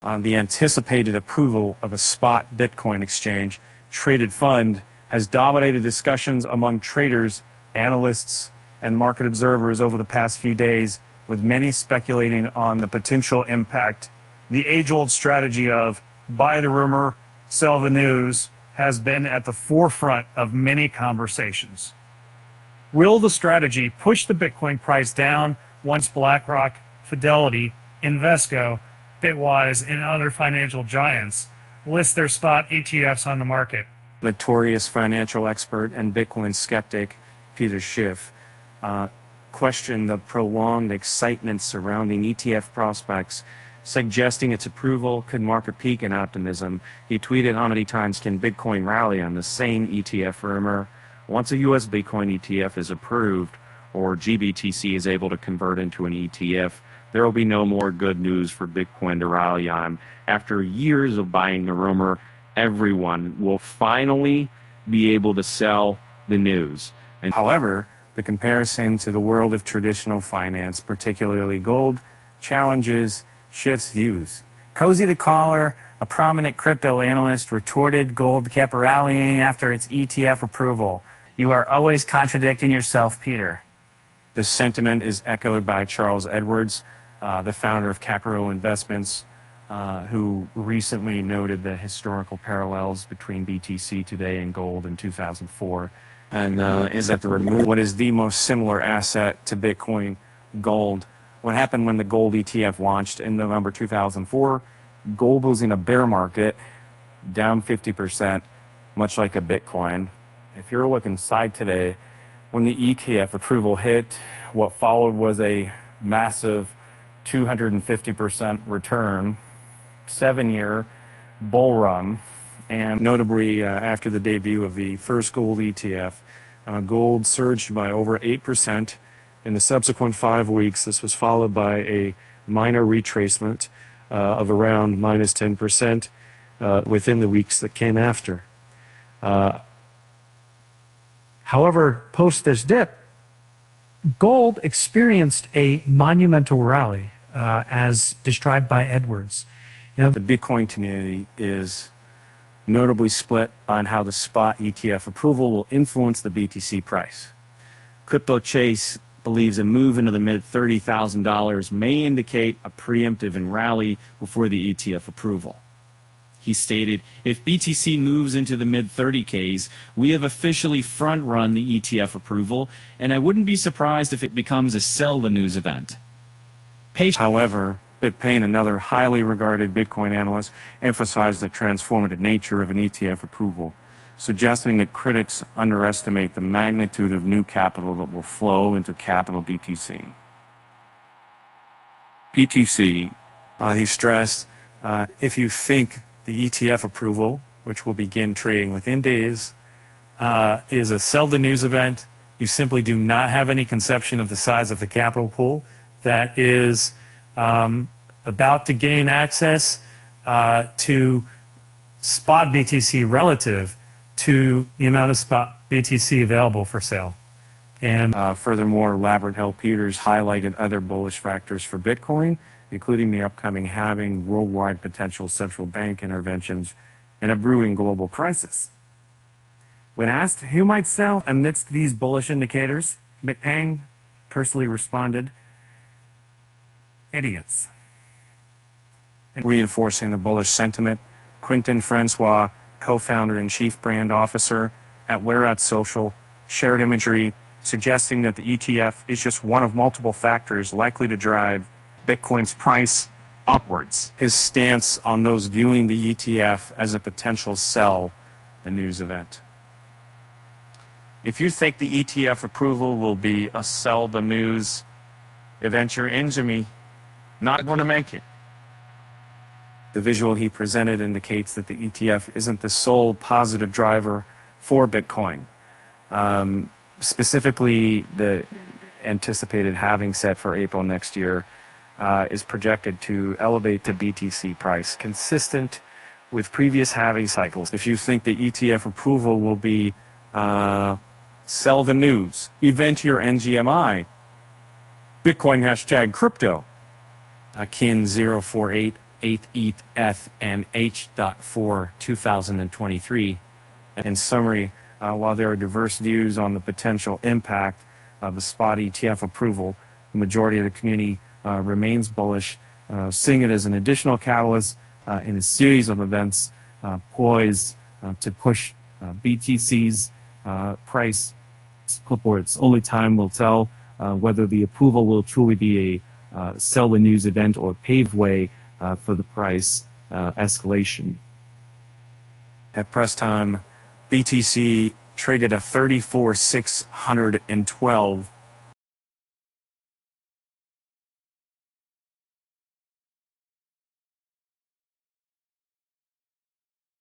The anticipated approval of a spot Bitcoin exchange traded fund has dominated discussions among traders, analysts, and market observers over the past few days, with many speculating on the potential impact. The age-old strategy of buy the rumor, sell the news has been at the forefront of many conversations. Will the strategy push the Bitcoin price down once BlackRock, Fidelity, Invesco, Bitwise, and other financial giants list their spot ETFs on the market? Notorious financial expert and Bitcoin skeptic Peter Schiff questioned the prolonged excitement surrounding ETF prospects, suggesting its approval could mark a peak in optimism. He tweeted, "How many times can Bitcoin rally on the same ETF rumor? Once a US Bitcoin ETF is approved, or GBTC is able to convert into an ETF, there will be no more good news for Bitcoin to rally on. After years of buying the rumor, everyone will finally be able to sell the news." And however, the comparison to the world of traditional finance, particularly gold, challenges Schiff's views. Cozy the Caller, a prominent crypto analyst, retorted gold kept rallying after its ETF approval. "You are always contradicting yourself, Peter." The sentiment is echoed by Charles Edwards, the founder of Capital Investments, who recently noted the historical parallels between BTC today and gold in 2004. And is that what is the most similar asset to Bitcoin? Gold. What happened when the gold ETF launched in November 2004? Gold was in a bear market, down 50%, much like a Bitcoin. If you're looking inside today, when the ETF approval hit, what followed was a massive 250% return, 7-year bull run, and notably after the debut of the first gold ETF, gold surged by over 8%. In the subsequent 5 weeks, this was followed by a minor retracement of around minus 10% within the weeks that came after. However, post this dip, gold experienced a monumental rally, as described by Edwards. The Bitcoin community is notably split on how the spot ETF approval will influence the BTC price. Crypto Chase believes a move into the mid-$30,000 may indicate a preemptive and rally before the ETF approval. He stated, "If BTC moves into the mid-30Ks, we have officially front-run the ETF approval, and I wouldn't be surprised if it becomes a sell the news event." However, BitPain, another highly regarded Bitcoin analyst, emphasized the transformative nature of an ETF approval, suggesting that critics underestimate the magnitude of new capital that will flow into capital BTC. He stressed, if you think the ETF approval, which will begin trading within days, is a sell the news event, you simply do not have any conception of the size of the capital pool that is about to gain access to spot BTC relative to the amount of spot BTC available for sale. And furthermore, Labrador Hill Peters highlighted other bullish factors for Bitcoin, including the upcoming halving, worldwide potential central bank interventions, and a brewing global crisis. When asked who might sell amidst these bullish indicators, BitPain personally responded, "Idiots." And reinforcing the bullish sentiment, Quentin Francois, co-founder and chief brand officer at Whereat Social, shared imagery suggesting that the ETF is just one of multiple factors likely to drive Bitcoin's price upwards. His stance on those viewing the ETF as a potential sell the news event. If you think the ETF approval will be a sell the news event, you're into me. Not going to make it. The visual he presented indicates that the ETF isn't the sole positive driver for Bitcoin. Specifically, the anticipated halving set for April next year is projected to elevate the BTC price, consistent with previous halving cycles. If you think the ETF approval will be sell the news, event your NGMI, Bitcoin #crypto, Kin048 8th ETF and H.4 2023. In summary, while there are diverse views on the potential impact of the spot ETF approval, the majority of the community remains bullish, seeing it as an additional catalyst in a series of events poised to push BTC's price upwards. Only time will tell whether the approval will truly be a sell the news event or pave way for the price escalation. At press time, BTC traded a 34,612